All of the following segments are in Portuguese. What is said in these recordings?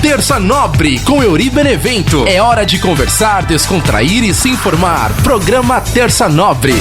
Terça Nobre com Euri Benevento. É hora de conversar, descontrair e se informar. Programa Terça Nobre.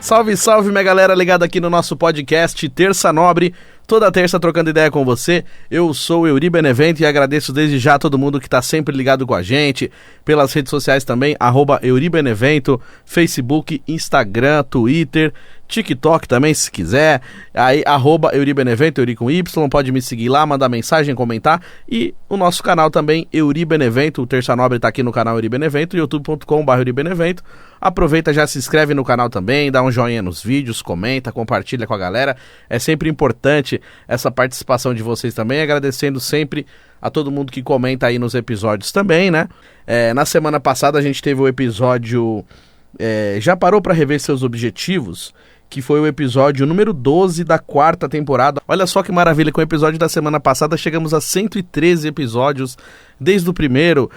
Salve, salve, minha galera ligada aqui no nosso podcast Terça Nobre. Toda terça trocando ideia com você. Eu sou o Euri Benevento e agradeço desde já a todo mundo que está sempre ligado com a gente. Pelas redes sociais também, @EuriBenevento, Facebook, Instagram, Twitter, TikTok também, se quiser. Aí, @EuriBenevento, Euri com Y, pode me seguir lá, mandar mensagem, comentar. E o nosso canal também, Euri Benevento, o Terça Nobre tá aqui no canal Euri Benevento, youtube.com/EuriBenevento. Aproveita, já se inscreve no canal também, dá um joinha nos vídeos, comenta, compartilha com a galera. É sempre importante essa participação de vocês também, agradecendo sempre a todo mundo que comenta aí nos episódios também, né? Na semana passada a gente teve o episódio Já Parou Pra Rever Seus Objetivos? Que foi o episódio número 12 da 4ª temporada. Olha só que maravilha, com o episódio da semana passada chegamos a 113 episódios, desde o primeiro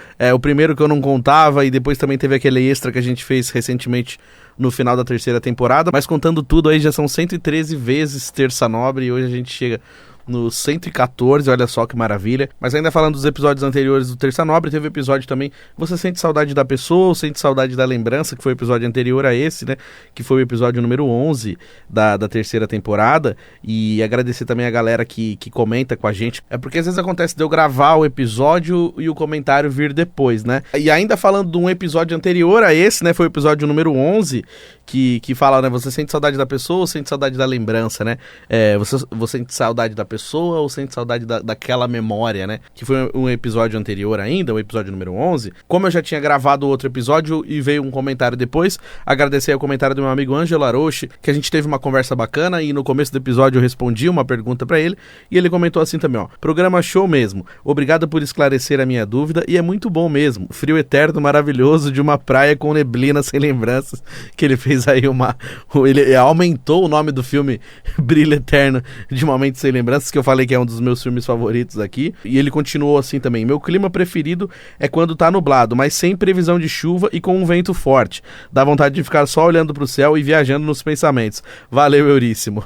que eu não contava, e depois também teve aquele extra que a gente fez recentemente no final da 3ª temporada, mas contando tudo aí já são 113 vezes Terça Nobre, e hoje a gente chega no 114, olha só que maravilha. Mas ainda falando dos episódios anteriores do Terça Nobre, teve o episódio também Você Sente Saudade da Pessoa ou Sente Saudade da Lembrança, que foi o episódio anterior a esse, né? Que foi o episódio número 11 da 3ª temporada. E agradecer também a galera que comenta com a gente. É porque às vezes acontece de eu gravar o episódio e o comentário vir depois, né? E ainda falando de um episódio anterior a esse, né? Foi o episódio número 11, que fala, né? Você sente saudade da pessoa ou sente saudade da lembrança, né? Você sente saudade da pessoa ou sente saudade daquela memória, né? Que foi um episódio anterior ainda, o episódio número 11. Como eu já tinha gravado outro episódio e veio um comentário depois, agradecer o comentário do meu amigo Ângelo Aroche, que a gente teve uma conversa bacana e no começo do episódio eu respondi uma pergunta pra ele e ele comentou assim também, ó: programa show mesmo, obrigado por esclarecer a minha dúvida e é muito bom mesmo, frio eterno maravilhoso de uma praia com neblina sem lembranças, que ele fez aí ele aumentou o nome do filme Brilho Eterno de uma Mente Sem Lembranças, que eu falei que é um dos meus filmes favoritos aqui, e ele continuou assim também: meu clima preferido é quando tá nublado, mas sem previsão de chuva e com um vento forte, dá vontade de ficar só olhando pro céu e viajando nos pensamentos. Valeu, Euríssimo.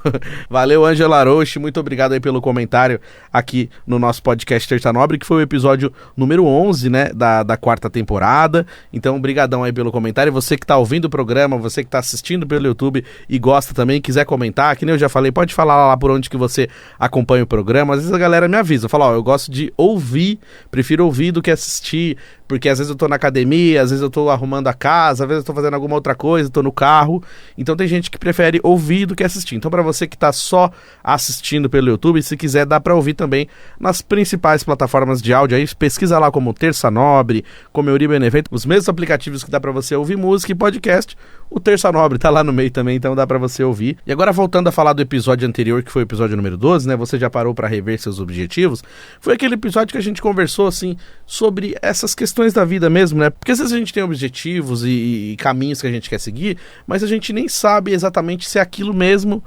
Valeu, Ângelo Aroche, muito obrigado aí pelo comentário aqui no nosso podcast Terça Nobre, que foi o episódio número 11, né, da 4ª temporada. Então, brigadão aí pelo comentário. Você que tá ouvindo o programa, você que tá assistindo pelo YouTube e gosta também, quiser comentar, que nem eu já falei, pode falar lá por onde que você acompanha o programa. Às vezes a galera me avisa, fala, eu gosto de ouvir, prefiro ouvir do que assistir, porque às vezes eu tô na academia, às vezes eu tô arrumando a casa, às vezes eu tô fazendo alguma outra coisa, tô no carro, então tem gente que prefere ouvir do que assistir. Então pra você que tá só assistindo pelo YouTube, se quiser dá pra ouvir também nas principais plataformas de áudio, aí pesquisa lá como Terça Nobre, como Euri Benevento, os mesmos aplicativos que dá pra você ouvir música e podcast, o Terça Nobre tá lá no meio também, então dá pra você ouvir. E agora voltando a falar do episódio anterior, que foi o episódio número 12, né, Você Já Parou Pra Rever Seus Objetivos, foi aquele episódio que a gente conversou assim sobre essas questões da vida mesmo, né? Porque às vezes a gente tem objetivos e caminhos que a gente quer seguir, mas a gente nem sabe exatamente se é aquilo mesmo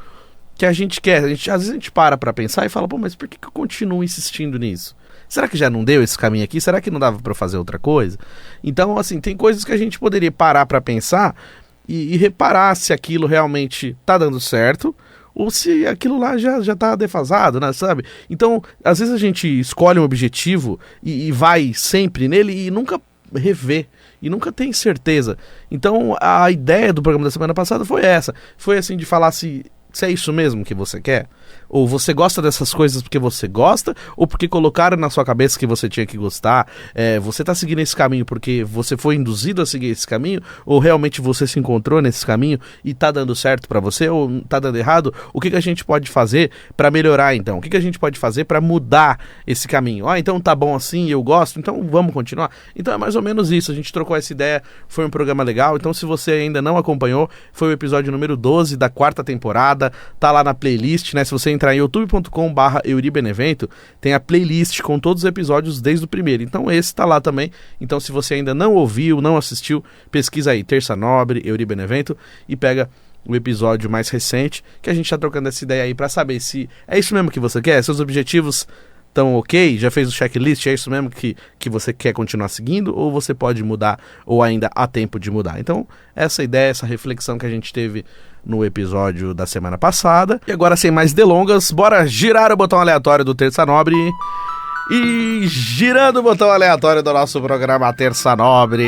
que a gente quer. Às vezes a gente para pra pensar e fala, mas por que eu continuo insistindo nisso? Será que já não deu esse caminho aqui? Será que não dava pra fazer outra coisa? Então, assim, tem coisas que a gente poderia parar pra pensar e reparar se aquilo realmente tá dando certo ou se aquilo lá já tá defasado, né, sabe? Então, às vezes a gente escolhe um objetivo e vai sempre nele e nunca revê, e nunca tem certeza. Então, a ideia do programa da semana passada foi essa. Foi assim, de falar se é isso mesmo que você quer. Ou você gosta dessas coisas porque você gosta, ou porque colocaram na sua cabeça que você tinha que gostar. Você tá seguindo esse caminho porque você foi induzido a seguir esse caminho, ou realmente você se encontrou nesse caminho e tá dando certo pra você, ou tá dando errado? O que a gente pode fazer pra melhorar então? O que a gente pode fazer pra mudar esse caminho? Então tá bom assim, eu gosto, então vamos continuar? Então é mais ou menos isso, a gente trocou essa ideia, foi um programa legal. Então se você ainda não acompanhou, foi o episódio número 12 da 4ª temporada, tá lá na playlist, né? Se você entrar em youtube.com/EuriBenevento, tem a playlist com todos os episódios desde o primeiro. Então esse tá lá também. Então se você ainda não ouviu, não assistiu, pesquisa aí Terça Nobre, Euri Benevento e pega o episódio mais recente, que a gente tá trocando essa ideia aí pra saber se é isso mesmo que você quer, seus objetivos estão ok, já fez o checklist, é isso mesmo que você quer continuar seguindo, ou você pode mudar, ou ainda há tempo de mudar. Então, essa ideia, essa reflexão que a gente teve no episódio da semana passada. E agora, sem mais delongas, bora girar o botão aleatório do Terça Nobre E girando o botão aleatório do nosso programa Terça Nobre,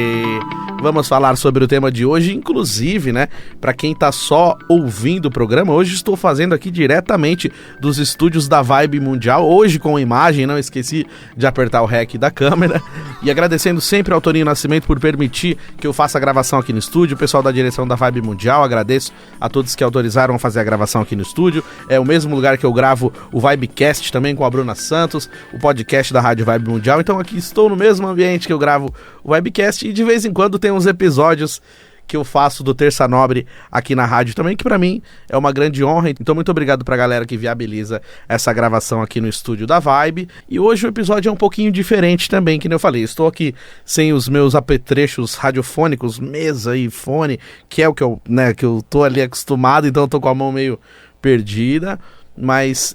vamos falar sobre o tema de hoje, inclusive, né, pra quem tá só ouvindo o programa, hoje estou fazendo aqui diretamente dos estúdios da Vibe Mundial, hoje com imagem, não esqueci de apertar o REC da câmera, e agradecendo sempre ao Toninho Nascimento por permitir que eu faça a gravação aqui no estúdio, o pessoal da direção da Vibe Mundial, agradeço a todos que autorizaram a fazer a gravação aqui no estúdio, é o mesmo lugar que eu gravo o Vibecast também com a Bruna Santos, o podcast da Rádio Vibe Mundial, então aqui estou no mesmo ambiente que eu gravo o Vibecast e de vez em quando tem uns episódios que eu faço do Terça Nobre aqui na rádio também, que pra mim é uma grande honra, então muito obrigado pra galera que viabiliza essa gravação aqui no estúdio da Vibe, e hoje o episódio é um pouquinho diferente também, que nem eu falei, estou aqui sem os meus apetrechos radiofônicos, mesa e fone, que é o que eu, né, que eu tô ali acostumado, então eu tô com a mão meio perdida. Mas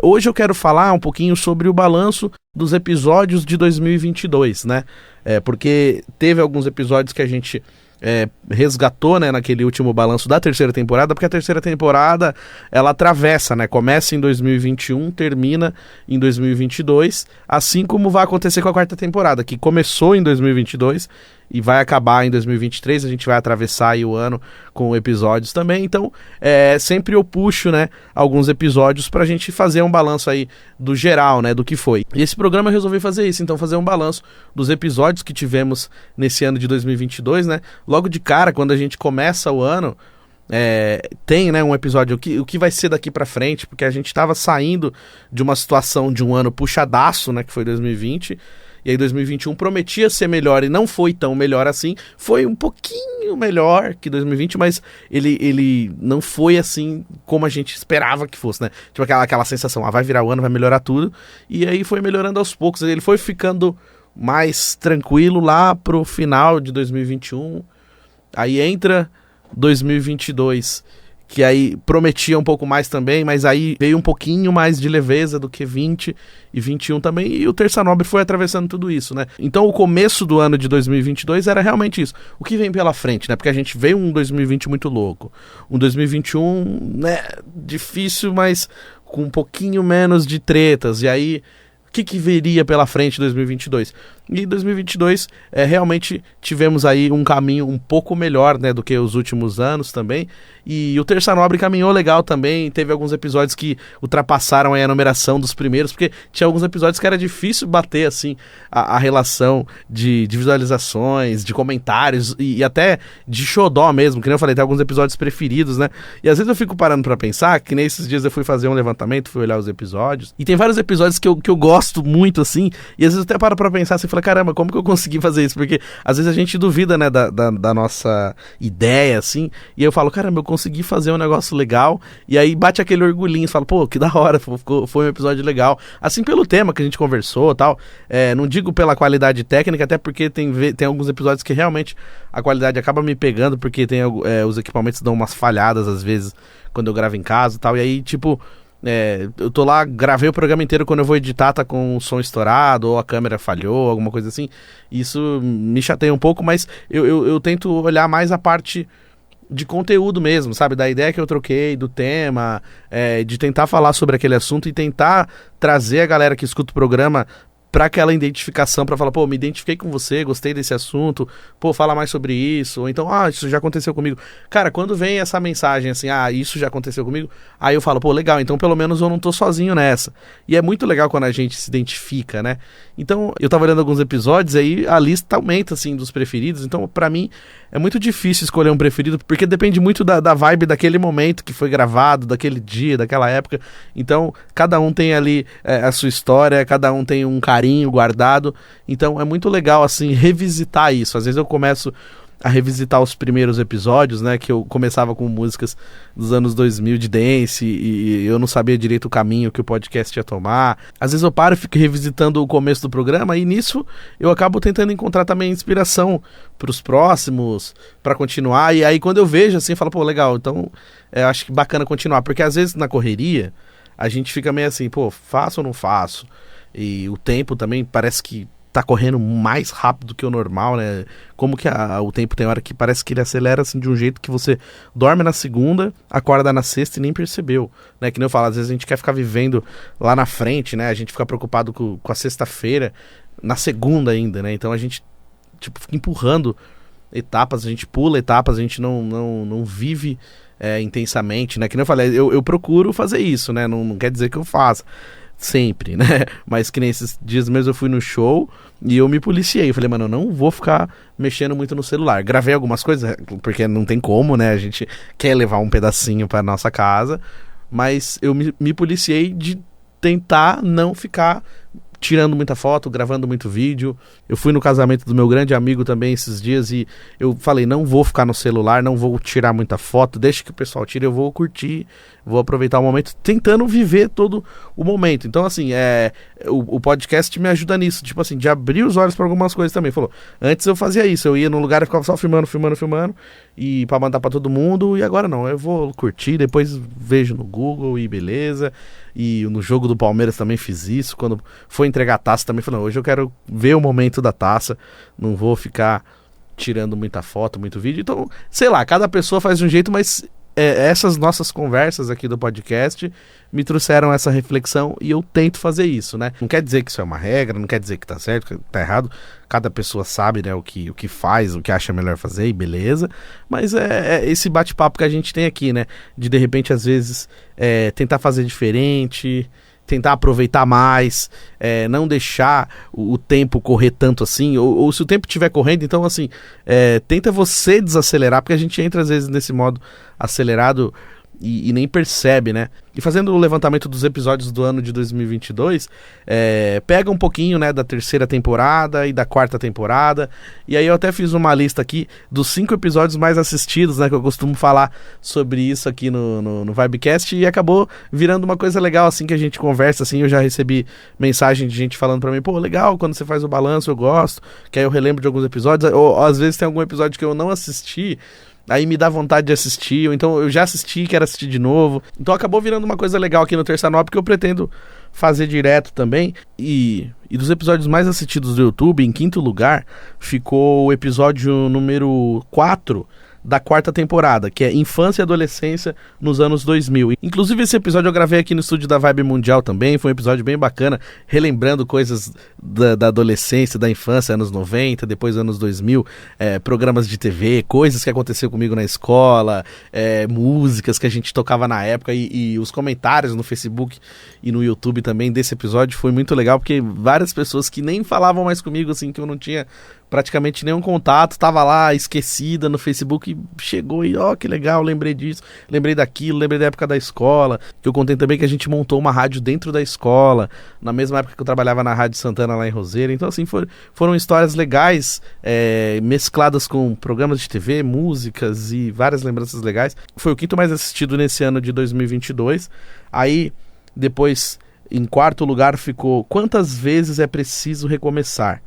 hoje eu quero falar um pouquinho sobre o balanço dos episódios de 2022, né? Porque teve alguns episódios que a gente resgatou, né, naquele último balanço da terceira temporada, porque a terceira temporada, ela atravessa, né? Começa em 2021, termina em 2022, assim como vai acontecer com a quarta temporada, que começou em 2022 e vai acabar em 2023, a gente vai atravessar aí o ano com episódios também, então sempre eu puxo, né, alguns episódios pra gente fazer um balanço aí do geral, né, do que foi. E esse programa eu resolvi fazer isso, então fazer um balanço dos episódios que tivemos nesse ano de 2022, né, logo de cara, quando a gente começa o ano, tem, né, um episódio, o que vai ser daqui pra frente, porque a gente tava saindo de uma situação de um ano puxadaço, né, que foi 2020, e aí 2021 prometia ser melhor e não foi tão melhor assim. Foi um pouquinho melhor que 2020, mas ele não foi assim como a gente esperava que fosse, né? Tipo aquela sensação, vai virar o ano, vai melhorar tudo. E aí foi melhorando aos poucos. Ele foi ficando mais tranquilo lá pro final de 2021. Aí entra 2022, que aí prometia um pouco mais também, mas aí veio um pouquinho mais de leveza do que 20 e 21 também, e o Terça Nobre foi atravessando tudo isso, né? Então o começo do ano de 2022 era realmente isso. O que vem pela frente, né? Porque a gente veio um 2020 muito louco. Um 2021, né, difícil, mas com um pouquinho menos de tretas, e aí o que viria pela frente em 2022? E em 2022, realmente tivemos aí um caminho um pouco melhor, né, do que os últimos anos também, e o Terça Nobre caminhou legal também, teve alguns episódios que ultrapassaram aí a numeração dos primeiros, porque tinha alguns episódios que era difícil bater, assim, a relação de visualizações, de comentários, e até de xodó mesmo, que nem eu falei, tem alguns episódios preferidos, né, e às vezes eu fico parando pra pensar, que nesses dias eu fui fazer um levantamento, fui olhar os episódios, e tem vários episódios que eu gosto muito, assim, e às vezes eu até paro pra pensar, assim, fala, caramba, como que eu consegui fazer isso? Porque às vezes a gente duvida, né, da nossa ideia, assim, e eu falo, caramba, eu consegui fazer um negócio legal, e aí bate aquele orgulhinho, fala, pô, que da hora, foi um episódio legal, assim pelo tema que a gente conversou e tal, não digo pela qualidade técnica, até porque tem alguns episódios que realmente a qualidade acaba me pegando, porque tem os equipamentos dão umas falhadas às vezes, quando eu gravo em casa e tal, e aí, tipo, eu tô lá, gravei o programa inteiro, quando eu vou editar tá com o som estourado, ou a câmera falhou, alguma coisa assim. Isso me chateia um pouco, mas eu tento olhar mais a parte de conteúdo mesmo, sabe? Da ideia que eu troquei, do tema, de tentar falar sobre aquele assunto e tentar trazer a galera que escuta o programa pra aquela identificação, pra falar, pô, me identifiquei com você, gostei desse assunto, pô, fala mais sobre isso, ou então, isso já aconteceu comigo. Cara, quando vem essa mensagem assim, isso já aconteceu comigo, aí eu falo, pô, legal, então pelo menos eu não tô sozinho nessa. E é muito legal quando a gente se identifica, né? Então, eu tava olhando alguns episódios, aí a lista aumenta, assim, dos preferidos, então pra mim é muito difícil escolher um preferido, porque depende muito da vibe daquele momento que foi gravado, daquele dia, daquela época, então cada um tem ali a sua história, cada um tem um carinho guardado, então é muito legal assim revisitar isso. Às vezes eu começo a revisitar os primeiros episódios, né, que eu começava com músicas dos anos 2000 de dance e eu não sabia direito o caminho que o podcast ia tomar. Às vezes eu paro e fico revisitando o começo do programa e nisso eu acabo tentando encontrar também inspiração para os próximos, para continuar, e aí quando eu vejo assim, eu falo, pô, legal, então eu acho que bacana continuar, porque às vezes na correria a gente fica meio assim, pô, faço ou não faço? E o tempo também parece que tá correndo mais rápido que o normal, né? Como que o tempo tem hora que parece que ele acelera assim de um jeito que você dorme na segunda, acorda na sexta e nem percebeu, né? Que nem eu falo, às vezes a gente quer ficar vivendo lá na frente, né? A gente fica preocupado com a sexta-feira, na segunda ainda, né? Então a gente, tipo, fica empurrando etapas, a gente pula etapas, a gente não vive intensamente, né? Que nem eu falei, eu procuro fazer isso, né? Não quer dizer que eu faça sempre, né? Mas que nem esses dias mesmo eu fui no show e eu me policiei. Eu falei, mano, eu não vou ficar mexendo muito no celular. Gravei algumas coisas, porque não tem como, né? A gente quer levar um pedacinho pra nossa casa, mas eu me policiei de tentar não ficar tirando muita foto, gravando muito vídeo. Eu fui no casamento do meu grande amigo também esses dias e eu falei, não vou ficar no celular, não vou tirar muita foto, deixa que o pessoal tire, eu vou curtir, vou aproveitar o momento, tentando viver todo o momento. Então, assim, o podcast me ajuda nisso, tipo assim, de abrir os olhos para algumas coisas também. Falou, antes eu fazia isso, eu ia num lugar e ficava só filmando, e para mandar para todo mundo, e agora não, eu vou curtir, depois vejo no Google e beleza. E no jogo do Palmeiras também fiz isso, quando foi entregar a taça também falei, hoje eu quero ver o momento da taça, não vou ficar tirando muita foto, muito vídeo. Então, sei lá, cada pessoa faz de um jeito, mas essas nossas conversas aqui do podcast me trouxeram essa reflexão e eu tento fazer isso, né? Não quer dizer que isso é uma regra, não quer dizer que tá certo, que tá errado. Cada pessoa sabe, né, o que faz, o que acha melhor fazer e beleza. Mas é esse bate-papo que a gente tem aqui, né? De repente, às vezes, tentar fazer diferente, tentar aproveitar mais, não deixar o tempo correr tanto assim, ou se o tempo estiver correndo, então assim, tenta você desacelerar, porque a gente entra às vezes nesse modo acelerado e nem percebe, né? E fazendo o levantamento dos episódios do ano de 2022, pega um pouquinho, né, da terceira temporada e da quarta temporada, e aí eu até fiz uma lista aqui dos 5 episódios mais assistidos, né, que eu costumo falar sobre isso aqui no Vibecast, e acabou virando uma coisa legal, assim, que a gente conversa, assim, eu já recebi mensagem de gente falando pra mim, pô, legal, quando você faz o balanço eu gosto, que aí eu relembro de alguns episódios, ou às vezes tem algum episódio que eu não assisti, aí me dá vontade de assistir, ou então eu já assisti, quero assistir de novo. Então acabou virando uma coisa legal aqui no Terça Nova, que eu pretendo fazer direto também. E dos episódios mais assistidos do YouTube, em quinto lugar, ficou o episódio número 4 da quarta temporada, que é Infância e Adolescência nos anos 2000. Inclusive esse episódio eu gravei aqui no estúdio da Vibe Mundial também, foi um episódio bem bacana, relembrando coisas da adolescência, da infância, anos 90, depois anos 2000, programas de TV, coisas que aconteceu comigo na escola, músicas que a gente tocava na época e os comentários no Facebook e no YouTube também desse episódio foi muito legal, porque várias pessoas que nem falavam mais comigo, assim, que eu não tinha praticamente nenhum contato, tava lá esquecida no Facebook, chegou e ó, que legal, lembrei disso, lembrei daquilo, lembrei da época da escola, que eu contei também que a gente montou uma rádio dentro da escola, na mesma época que eu trabalhava na Rádio Santana lá em Roseira, então assim, foram histórias legais, mescladas com programas de TV, músicas e várias lembranças legais. Foi o quinto mais assistido nesse ano de 2022, aí depois, em quarto lugar ficou Quantas Vezes é Preciso Recomeçar?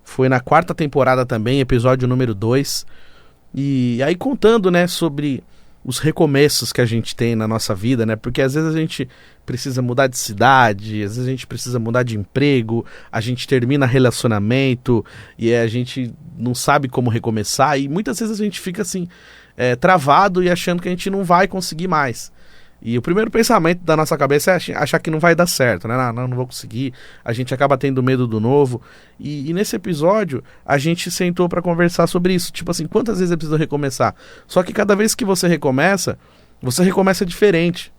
Foi na quarta temporada também, episódio número 2. E aí contando, né, sobre os recomeços que a gente tem na nossa vida, né? Porque às vezes a gente precisa mudar de cidade, às vezes a gente precisa mudar de emprego, a gente termina relacionamento e a gente não sabe como recomeçar. E muitas vezes a gente fica assim, travado e achando que a gente não vai conseguir mais. E o primeiro pensamento da nossa cabeça é achar que não vai dar certo, né? Não vou conseguir. A gente acaba tendo medo do novo. E nesse episódio, a gente sentou pra conversar sobre isso. Tipo assim, quantas vezes é preciso recomeçar? Só que cada vez que você recomeça diferente.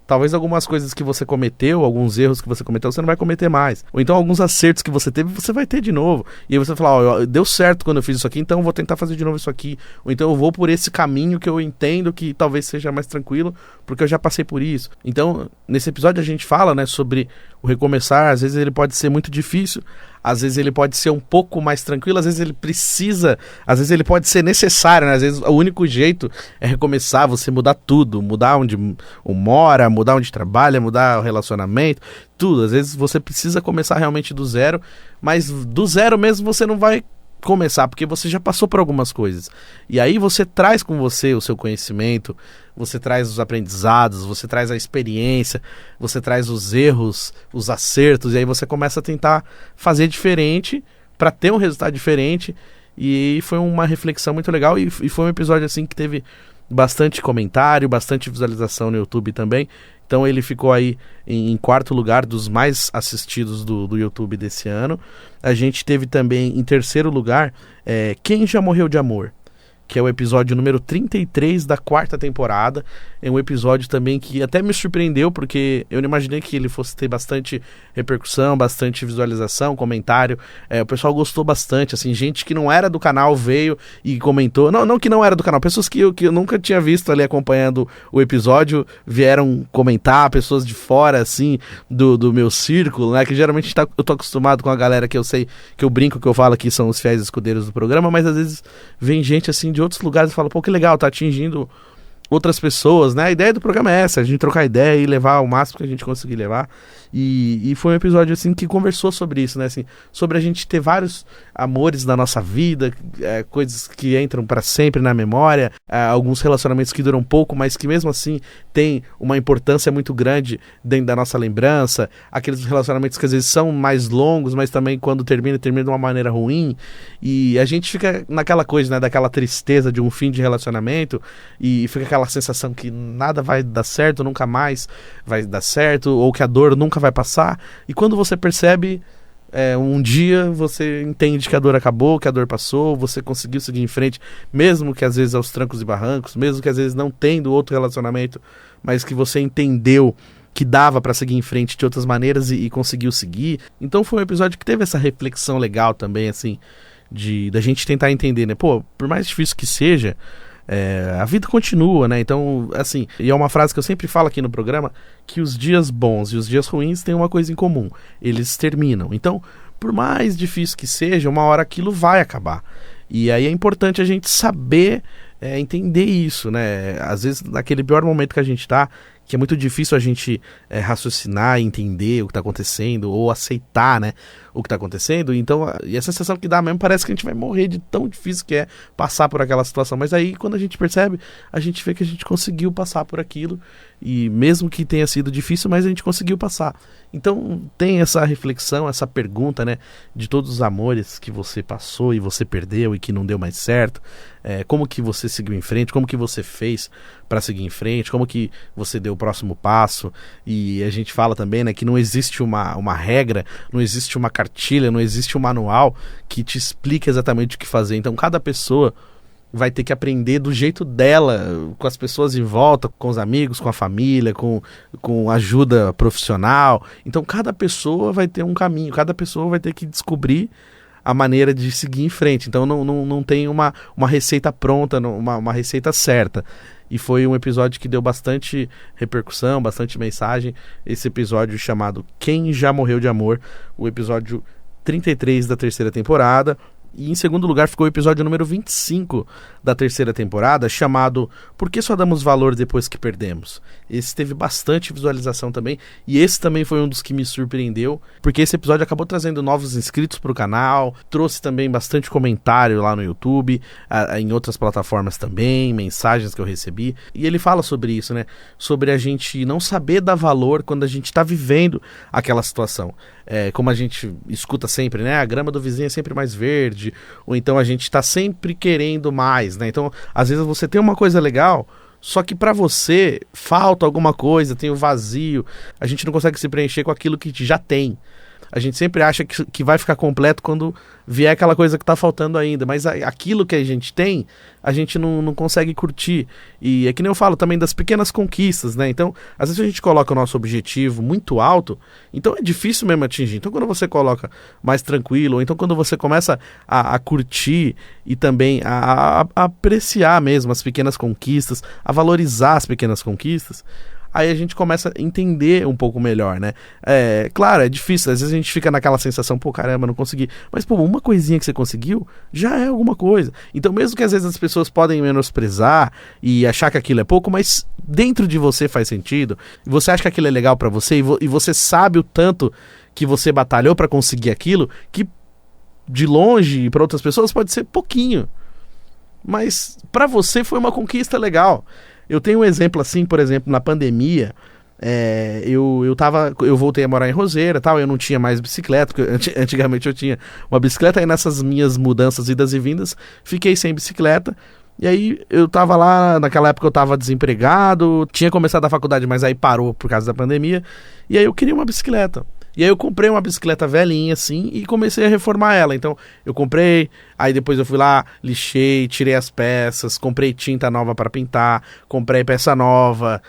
Talvez algumas coisas que você cometeu, alguns erros que você cometeu, você não vai cometer mais. Ou então alguns acertos que você teve, você vai ter de novo. E aí você vai falar, ó, deu certo quando eu fiz isso aqui, então eu vou tentar fazer de novo isso aqui. Ou então eu vou por esse caminho que eu entendo que talvez seja mais tranquilo, porque eu já passei por isso. Então, nesse episódio a gente fala, né, sobre o recomeçar. Às vezes ele pode ser muito difícil, às vezes ele pode ser um pouco mais tranquilo, às vezes ele precisa, às vezes ele pode ser necessário, né? Às vezes o único jeito é recomeçar, você mudar tudo, mudar onde mora, mudar onde trabalha, mudar o relacionamento, tudo. Às vezes você precisa começar realmente do zero, mas do zero mesmo você não vai começar, porque você já passou por algumas coisas. E aí você traz com você o seu conhecimento, você traz os aprendizados, você traz a experiência, você traz os erros, os acertos, e aí você começa a tentar fazer diferente para ter um resultado diferente. E foi uma reflexão muito legal e foi um episódio assim que teve bastante comentário, bastante visualização no YouTube também. Então ele ficou aí em quarto lugar dos mais assistidos do YouTube desse ano. A gente teve também em terceiro lugar Quem Já Morreu de Amor, que é o episódio número 33 da quarta temporada. É um episódio também que até me surpreendeu, porque eu não imaginei que ele fosse ter bastante repercussão, bastante visualização, comentário. O pessoal gostou bastante, assim, gente que não era do canal veio e comentou. Não que não era do canal, pessoas que eu nunca tinha visto ali acompanhando o episódio vieram comentar, pessoas de fora, assim, do meu círculo, né, que geralmente eu tô acostumado com a galera que eu sei, que eu brinco, que eu falo que são os fiéis escudeiros do programa, mas às vezes vem gente, assim, de outros lugares e fala, pô, que legal, tá atingindo outras pessoas, né? A ideia do programa é essa, a gente trocar ideia e levar o máximo que a gente conseguir levar. E foi um episódio, assim, que conversou sobre isso, né? Assim, sobre a gente ter vários amores na nossa vida, coisas que entram pra sempre na memória, alguns relacionamentos que duram pouco, mas que mesmo assim tem uma importância muito grande dentro da nossa lembrança, aqueles relacionamentos que às vezes são mais longos, mas também quando termina de uma maneira ruim, e a gente fica naquela coisa, né? Daquela tristeza de um fim de relacionamento, e fica aquela sensação que nada vai dar certo, nunca mais vai dar certo, ou que a dor nunca vai passar, e quando você percebe, um dia você entende que a dor acabou, que a dor passou, você conseguiu seguir em frente, mesmo que às vezes aos trancos e barrancos, mesmo que às vezes não tendo outro relacionamento, mas que você entendeu que dava pra seguir em frente de outras maneiras e conseguiu seguir. Então foi um episódio que teve essa reflexão legal também, assim, da gente tentar entender, né, pô, por mais difícil que seja, a vida continua, né? Então, assim, e é uma frase que eu sempre falo aqui no programa, que os dias bons e os dias ruins têm uma coisa em comum, eles terminam. Então, por mais difícil que seja, uma hora aquilo vai acabar. E aí é importante a gente saber entender isso, né? Às vezes, naquele pior momento que a gente tá, que é muito difícil a gente raciocinar e entender o que está acontecendo, ou aceitar, né, o que está acontecendo. Então, e a sensação que dá mesmo, parece que a gente vai morrer de tão difícil que é passar por aquela situação. Mas aí, quando a gente percebe, a gente vê que a gente conseguiu passar por aquilo, e mesmo que tenha sido difícil, mas a gente conseguiu passar. Então, tem essa reflexão, essa pergunta, né, de todos os amores que você passou e você perdeu e que não deu mais certo, como que você seguiu em frente, como que você fez para seguir em frente, como que você deu o próximo passo. E a gente fala também, né, que não existe uma regra, não existe uma cartilha, não existe um manual que te explique exatamente o que fazer. Então cada pessoa vai ter que aprender do jeito dela, com as pessoas em volta, com os amigos, com a família, com ajuda profissional. Então cada pessoa vai ter um caminho, cada pessoa vai ter que descobrir a maneira de seguir em frente. Então não tem uma receita pronta, uma receita certa. E foi um episódio que deu bastante repercussão, bastante mensagem. Esse episódio chamado Quem Já Morreu de Amor, o episódio 33 da terceira temporada. E em segundo lugar ficou o episódio número 25 da terceira temporada, chamado Por que só damos valor depois que perdemos? Esse teve bastante visualização também, e esse também foi um dos que me surpreendeu, porque esse episódio acabou trazendo novos inscritos para o canal, trouxe também bastante comentário lá no YouTube, em outras plataformas também, mensagens que eu recebi, e ele fala sobre isso, né? Sobre a gente não saber dar valor quando a gente está vivendo aquela situação. Como a gente escuta sempre, né? A grama do vizinho é sempre mais verde, ou então a gente está sempre querendo mais, né? Então, às vezes você tem uma coisa legal, só que para você falta alguma coisa, tem o vazio, a gente não consegue se preencher com aquilo que já tem. A gente sempre acha que vai ficar completo quando vier aquela coisa que tá faltando ainda, mas aquilo que a gente tem, a gente não consegue curtir. E é que nem eu falo também das pequenas conquistas, né? Então, às vezes a gente coloca o nosso objetivo muito alto, então é difícil mesmo atingir. Então, quando você coloca mais tranquilo, ou então quando você começa a curtir e também a apreciar mesmo as pequenas conquistas, a valorizar as pequenas conquistas, aí a gente começa a entender um pouco melhor, né? Claro, é difícil, às vezes a gente fica naquela sensação, pô, caramba, não consegui. Mas, pô, uma coisinha que você conseguiu já é alguma coisa. Então, mesmo que às vezes as pessoas podem menosprezar e achar que aquilo é pouco, mas dentro de você faz sentido, e você acha que aquilo é legal pra você, e você sabe o tanto que você batalhou pra conseguir aquilo, que de longe, pra outras pessoas, pode ser pouquinho. Mas pra você foi uma conquista legal. Eu tenho um exemplo assim, por exemplo, na pandemia, eu voltei a morar em Roseira, tal, eu não tinha mais bicicleta, porque antigamente eu tinha uma bicicleta, aí nessas minhas mudanças, idas e vindas, fiquei sem bicicleta. E aí eu tava lá, naquela época eu tava desempregado, tinha começado a faculdade, mas aí parou por causa da pandemia, e aí eu queria uma bicicleta. E aí eu comprei uma bicicleta velhinha assim e comecei a reformar ela. Então eu comprei, aí depois eu fui lá, lixei, tirei as peças, comprei tinta nova para pintar, comprei peça nova,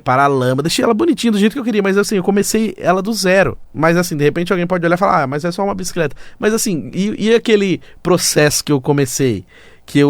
para a lama, deixei ela bonitinha do jeito que eu queria, mas assim, eu comecei ela do zero. Mas assim, de repente alguém pode olhar e falar, mas é só uma bicicleta. Mas assim, e aquele processo que eu comecei?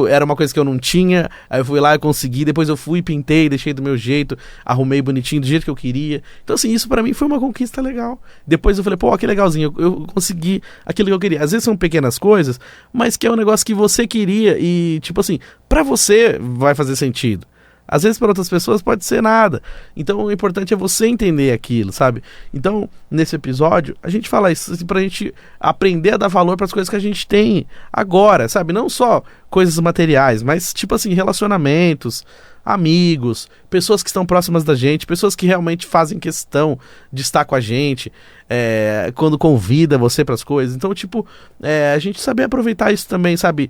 Era uma coisa que eu não tinha, aí eu fui lá e consegui, depois eu fui, pintei, deixei do meu jeito, arrumei bonitinho, do jeito que eu queria. Então assim, isso pra mim foi uma conquista legal. Depois eu falei, pô, que legalzinho, eu consegui aquilo que eu queria. Às vezes são pequenas coisas, mas que é um negócio que você queria e, tipo assim, pra você vai fazer sentido. Às vezes para outras pessoas pode ser nada. Então o importante é você entender aquilo, sabe? Então, nesse episódio, a gente fala isso assim, pra gente aprender a dar valor para as coisas que a gente tem agora, sabe? Não só coisas materiais, mas tipo assim, relacionamentos, amigos, pessoas que estão próximas da gente, pessoas que realmente fazem questão de estar com a gente, quando convida você para as coisas. Então, tipo, a gente saber aproveitar isso também, sabe?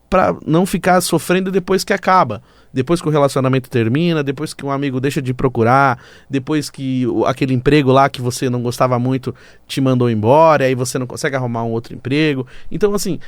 Para não ficar sofrendo depois que acaba. Depois que o relacionamento termina, depois que um amigo deixa de procurar, depois que aquele emprego lá que você não gostava muito te mandou embora, aí você não consegue arrumar um outro emprego. Então, assim,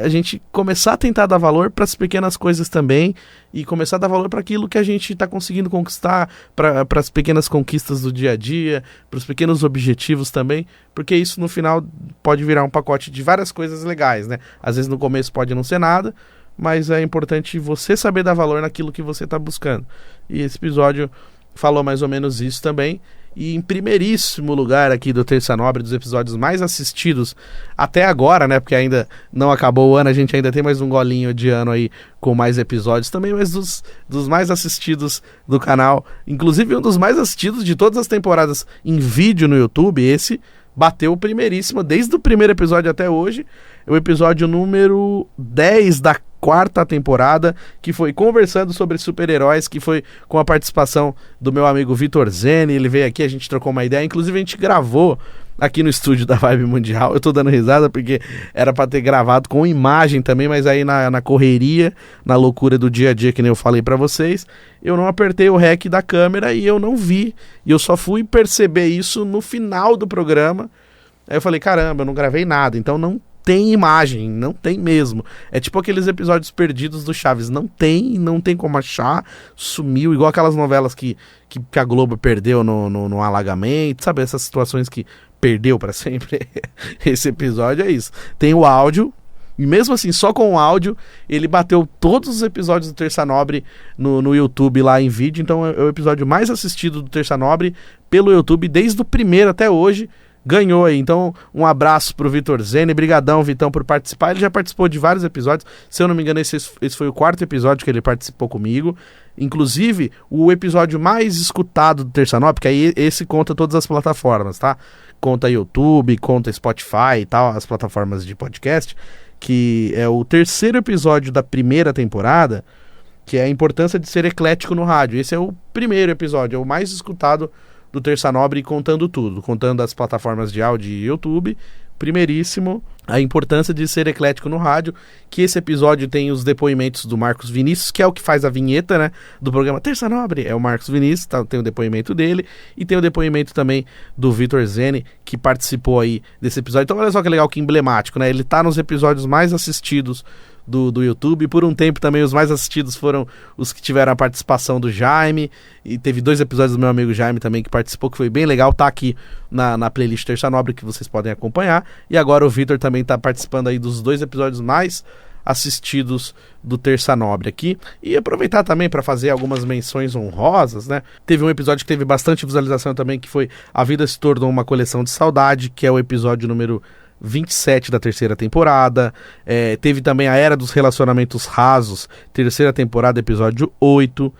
a gente começar a tentar dar valor para as pequenas coisas também e começar a dar valor para aquilo que a gente está conseguindo conquistar, para as pequenas conquistas do dia a dia, para os pequenos objetivos também, porque isso no final pode virar um pacote de várias coisas legais, né? Às vezes no começo pode não ser nada, mas é importante você saber dar valor naquilo que você está buscando. E esse episódio falou mais ou menos isso também. E em primeiríssimo lugar aqui do Terça Nobre, dos episódios mais assistidos até agora, né? Porque ainda não acabou o ano, a gente ainda tem mais um golinho de ano aí com mais episódios também, mas dos mais assistidos do canal. Inclusive um dos mais assistidos de todas as temporadas em vídeo no YouTube, esse bateu o primeiríssimo, desde o primeiro episódio até hoje. O episódio número 10 da quarta temporada, que foi conversando sobre super-heróis, que foi com a participação do meu amigo Vitor Zene. Ele veio aqui, a gente trocou uma ideia, inclusive a gente gravou aqui no estúdio da Vibe Mundial. Eu tô dando risada porque era pra ter gravado com imagem também, mas aí na correria, na loucura do dia a dia, que nem eu falei pra vocês, eu não apertei o REC da câmera e eu não vi, e eu só fui perceber isso no final do programa. Aí eu falei, caramba, eu não gravei nada, então não tem imagem, não tem mesmo. É tipo aqueles episódios perdidos do Chaves, não tem como achar, sumiu, igual aquelas novelas que a Globo perdeu no alagamento, sabe? Essas situações que perdeu pra sempre. Esse episódio é isso. Tem o áudio, e mesmo assim, só com o áudio, ele bateu todos os episódios do Terça Nobre no YouTube lá em vídeo, então é o episódio mais assistido do Terça Nobre pelo YouTube, desde o primeiro até hoje. Ganhou aí, então um abraço pro Vitor Zene, brigadão Vitão por participar, ele já participou de vários episódios, se eu não me engano esse foi o quarto episódio que ele participou comigo, inclusive o episódio mais escutado do Terça Nobre, porque aí esse conta todas as plataformas, tá? Conta YouTube, conta Spotify e tal, as plataformas de podcast, que é o terceiro episódio da primeira temporada, que é a importância de ser eclético no rádio. Esse é o primeiro episódio, é o mais escutado do Terça Nobre, contando tudo, contando as plataformas de áudio e YouTube. Primeiríssimo, a importância de ser eclético no rádio, que esse episódio tem os depoimentos do Marcos Vinícius, que é o que faz a vinheta, né, do programa Terça Nobre, é o Marcos Vinícius, tá, tem o depoimento dele, e tem o depoimento também do Vitor Zene, que participou aí desse episódio. Então olha só que legal, que emblemático, né, ele tá nos episódios mais assistidos do YouTube. Por um tempo também os mais assistidos foram os que tiveram a participação do Jaime, e teve 2 episódios do meu amigo Jaime também que participou, que foi bem legal, tá aqui na playlist Terça Nobre, que vocês podem acompanhar, e agora o Vitor também tá participando aí dos 2 episódios mais assistidos do Terça Nobre aqui, e aproveitar também para fazer algumas menções honrosas, né? Teve um episódio que teve bastante visualização também, que foi A Vida se Tornou uma Coleção de Saudade, que é o episódio número 27 da terceira temporada. Teve também a Era dos Relacionamentos Rasos, terceira temporada, episódio 8.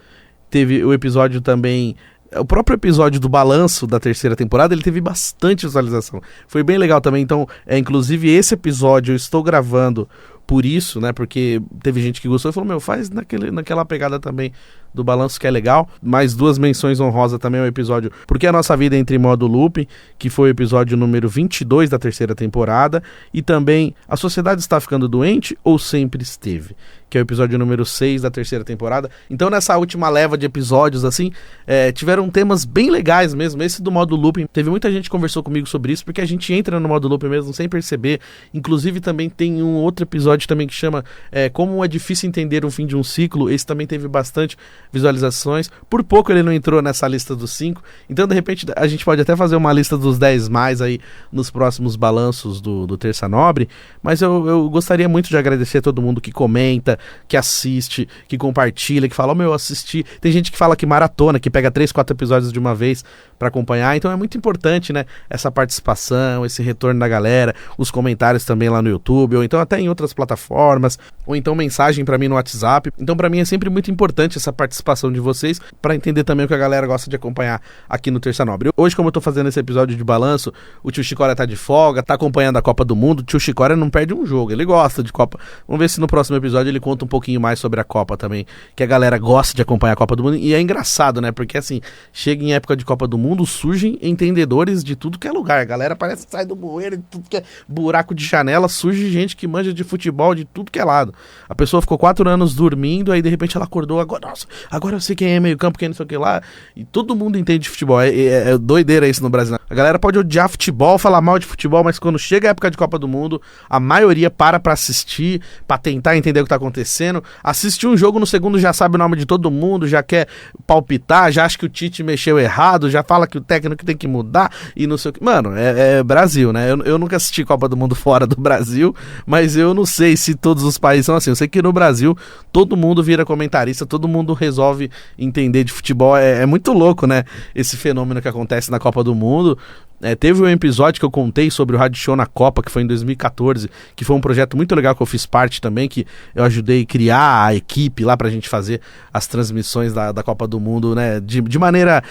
Teve o episódio também, o próprio episódio do Balanço da terceira temporada, ele teve bastante visualização, foi bem legal também. Então, inclusive esse episódio eu estou gravando por isso, né, porque teve gente que gostou e falou, faz naquela pegada também do Balanço, que é legal. Mais 2 menções honrosas também ao episódio Porque a Nossa Vida Entra em Modo Looping, que foi o episódio número 22 da 3ª temporada, e também A Sociedade Está Ficando Doente ou Sempre Esteve, que é o episódio número 6 da 3ª temporada. Então nessa última leva de episódios, assim, tiveram temas bem legais mesmo. Esse do modo looping, teve muita gente que conversou comigo sobre isso, porque a gente entra no modo looping mesmo sem perceber. Inclusive também tem um outro episódio também que chama Como é Difícil Entender o Fim de um Ciclo. Esse também teve bastante visualizações. Por pouco ele não entrou nessa lista dos 5. Então de repente a gente pode até fazer uma lista dos 10 mais aí nos próximos balanços do Terça Nobre. Mas eu gostaria muito de agradecer a todo mundo que comenta, que assiste, que compartilha, que fala, eu assisti. Tem gente que fala que maratona, que pega 3, 4 episódios de uma vez pra acompanhar. Então é muito importante, né, essa participação, esse retorno da galera, os comentários também lá no YouTube, ou então até em outras plataformas, ou então mensagem pra mim no WhatsApp. Então pra mim é sempre muito importante essa participação de vocês, pra entender também o que a galera gosta de acompanhar aqui no Terça Nobre. Hoje, como eu tô fazendo esse episódio de balanço, o tio Chicória tá de folga, tá acompanhando a Copa do Mundo. O tio Chicória não perde um jogo, ele gosta de Copa. Vamos ver se no próximo episódio ele conta um pouquinho mais sobre a Copa também, que a galera gosta de acompanhar a Copa do Mundo. E é engraçado, né, porque assim, chega em época de Copa do Mundo, surgem entendedores de tudo que é lugar. A galera parece que sai do bueiro, de tudo que é buraco de janela, surge gente que manja de futebol de tudo que é lado. A pessoa ficou 4 anos dormindo, aí de repente ela acordou, agora, nossa, agora eu sei quem é meio campo, quem não sei o que lá, e todo mundo entende de futebol. É doideira isso no Brasil, né? A galera pode odiar futebol, falar mal de futebol, mas quando chega a época de Copa do Mundo, a maioria para pra assistir, pra tentar entender o que tá acontecendo. Assiste um jogo, no segundo já sabe o nome de todo mundo, já quer palpitar, já acha que o Tite mexeu errado, já fala que o técnico tem que mudar e não sei o que. Mano, é Brasil, né? Eu nunca assisti Copa do Mundo fora do Brasil, mas eu não sei se todos os países são assim. Eu sei que no Brasil todo mundo vira comentarista, todo mundo resolve entender de futebol. É muito louco, né? Esse fenômeno que acontece na Copa do Mundo. Teve um episódio que eu contei sobre o Rádio Show na Copa, que foi em 2014, que foi um projeto muito legal que eu fiz parte também, que eu ajudei a criar a equipe lá pra gente fazer as transmissões da Copa do Mundo, né, de maneira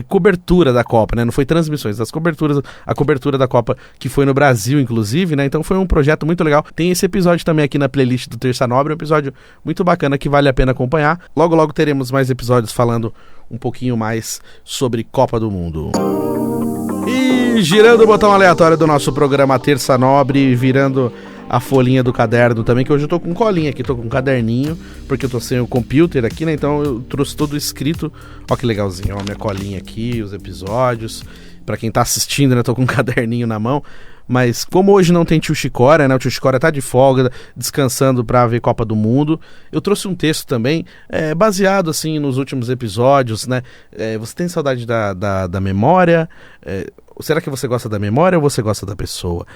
cobertura da Copa, né, não foi transmissões, a cobertura da Copa, que foi no Brasil, inclusive, né, então foi um projeto muito legal. Tem esse episódio também aqui na playlist do Terça Nobre, um episódio muito bacana que vale a pena acompanhar. Logo, logo teremos mais episódios falando um pouquinho mais sobre Copa do Mundo. E girando o botão aleatório do nosso programa Terça Nobre, virando a folhinha do caderno também, que hoje eu tô com colinha aqui, tô com um caderninho, porque eu tô sem o computer aqui, né, então eu trouxe tudo escrito. Ó que legalzinho, ó, minha colinha aqui, os episódios. Pra quem tá assistindo, né, tô com um caderninho na mão. Mas como hoje não tem tio Chicória, né? O tio Chicória tá de folga, descansando pra ver Copa do Mundo. Eu trouxe um texto também, baseado assim nos últimos episódios, né? Você tem saudade da memória? Será que você gosta da memória ou você gosta da pessoa?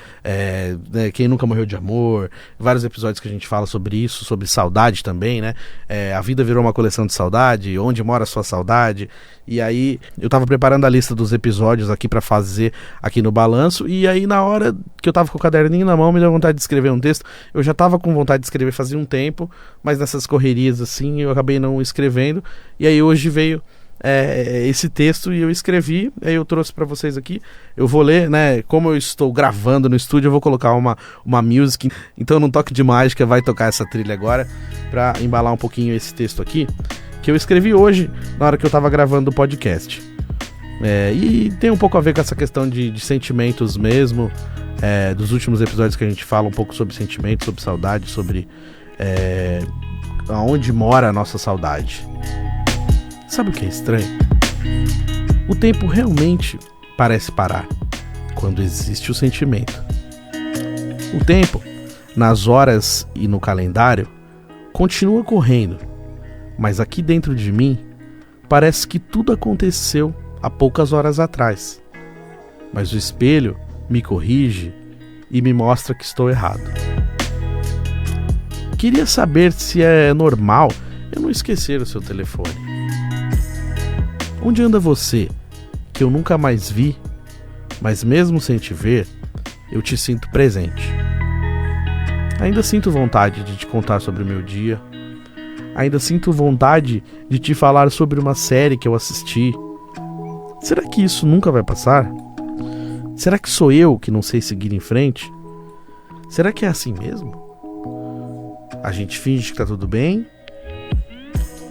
Né, quem nunca morreu de amor? Vários episódios que a gente fala sobre isso, sobre saudade também, né? A vida virou uma coleção de saudade, onde mora a sua saudade? E aí eu tava preparando a lista dos episódios aqui pra fazer aqui no balanço, e aí na hora que eu tava com o caderninho na mão me deu vontade de escrever um texto. Eu já tava com vontade de escrever fazia um tempo, mas nessas correrias assim eu acabei não escrevendo, e aí hoje veio esse texto e eu escrevi, aí eu trouxe pra vocês aqui. Eu vou ler, né, como eu estou gravando no estúdio, eu vou colocar uma music, então num toque de mágica vai tocar essa trilha agora pra embalar um pouquinho esse texto aqui, que eu escrevi hoje na hora que eu tava gravando o podcast. E tem um pouco a ver com essa questão de sentimentos mesmo, dos últimos episódios que a gente fala um pouco sobre sentimentos, sobre saudade, sobre aonde mora a nossa saudade. Sabe o que é estranho? O tempo realmente parece parar quando existe o sentimento. O tempo, nas horas e no calendário, continua correndo, mas aqui dentro de mim parece que tudo aconteceu há poucas horas atrás. Mas o espelho me corrige e me mostra que estou errado. Queria saber se é normal eu não esquecer o seu telefone. Onde anda você, que eu nunca mais vi, mas mesmo sem te ver, eu te sinto presente. Ainda sinto vontade de te contar sobre o meu dia. Ainda sinto vontade de te falar sobre uma série que eu assisti. Será que isso nunca vai passar? Será que sou eu que não sei seguir em frente? Será que é assim mesmo? A gente finge que tá tudo bem?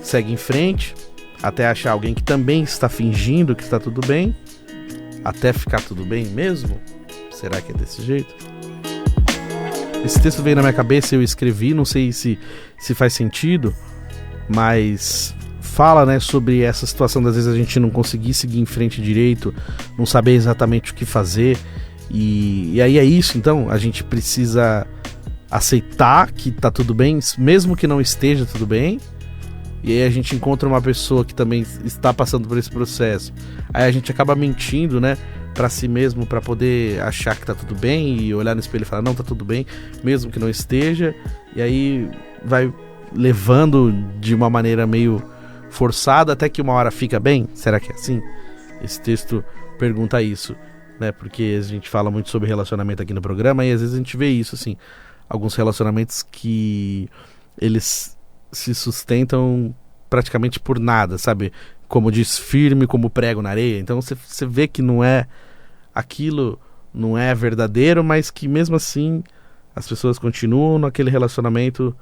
segue em frente, até achar alguém que também está fingindo que está tudo bem, até ficar tudo bem mesmo? Será que é desse jeito? Esse texto veio na minha cabeça, eu escrevi, não sei se faz sentido, mas fala, né, sobre essa situação das vezes a gente não conseguir seguir em frente direito, não saber exatamente o que fazer, e aí é isso. Então a gente precisa aceitar que tá tudo bem, mesmo que não esteja tudo bem, e aí a gente encontra uma pessoa que também está passando por esse processo, aí a gente acaba mentindo, né, pra si mesmo, pra poder achar que tá tudo bem e olhar no espelho e falar, não, tá tudo bem, mesmo que não esteja, e aí vai levando de uma maneira meio forçada até que uma hora fica bem. Será que é assim? Esse texto pergunta isso, né, porque a gente fala muito sobre relacionamento aqui no programa e às vezes a gente vê isso, assim, alguns relacionamentos que eles se sustentam praticamente por nada, sabe? Como diz, firme como prego na areia. Então você vê que não é aquilo, não é verdadeiro, mas que mesmo assim as pessoas continuam naquele relacionamento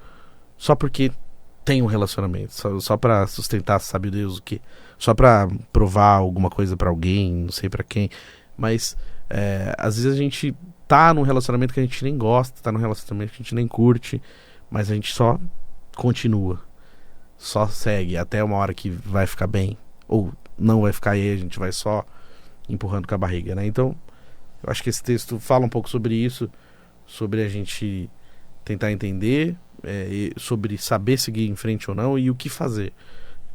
só porque tem um relacionamento, só pra sustentar, sabe Deus o que, só pra provar alguma coisa pra alguém, não sei pra quem, mas às vezes a gente tá num relacionamento que a gente nem gosta, tá num relacionamento que a gente nem curte, mas a gente só continua, só segue até uma hora que vai ficar bem, ou não vai ficar, aí a gente vai só empurrando com a barriga, né? Então eu acho que esse texto fala um pouco sobre isso, sobre a gente tentar entender, sobre saber seguir em frente ou não e o que fazer.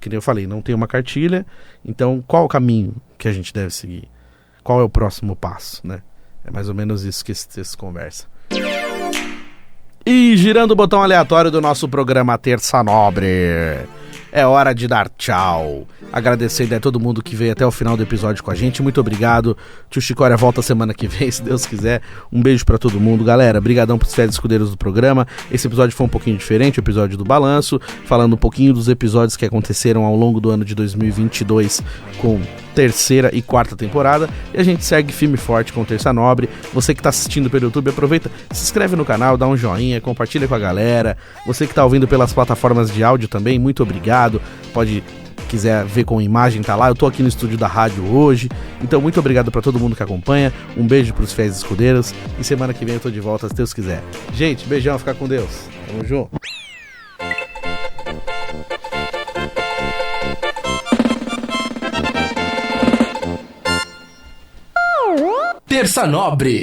Que nem eu falei, não tem uma cartilha, então qual é o caminho que a gente deve seguir? Qual é o próximo passo, né? É mais ou menos isso que esse texto conversa. E girando o botão aleatório do nosso programa Terça Nobre, é hora de dar tchau. Agradecendo a todo mundo que veio até o final do episódio com a gente. Muito obrigado. Tio Chicória volta semana que vem, se Deus quiser. Um beijo pra todo mundo. Galera, brigadão pros fiéis escudeiros do programa. Esse episódio foi um pouquinho diferente, o episódio do balanço, falando um pouquinho dos episódios que aconteceram ao longo do ano de 2022 com terceira e quarta temporada. E a gente segue firme e forte com Terça Nobre. Você que tá assistindo pelo YouTube, aproveita, se inscreve no canal, dá um joinha, compartilha com a galera. Você que tá ouvindo pelas plataformas de áudio também, muito obrigado. Quiser ver com imagem, tá lá. Eu tô aqui no estúdio da rádio hoje. Então, muito obrigado pra todo mundo que acompanha. Um beijo pros fiéis escudeiros. E semana que vem eu tô de volta, se Deus quiser. Gente, beijão, fica com Deus. Tamo junto. Terça Nobre.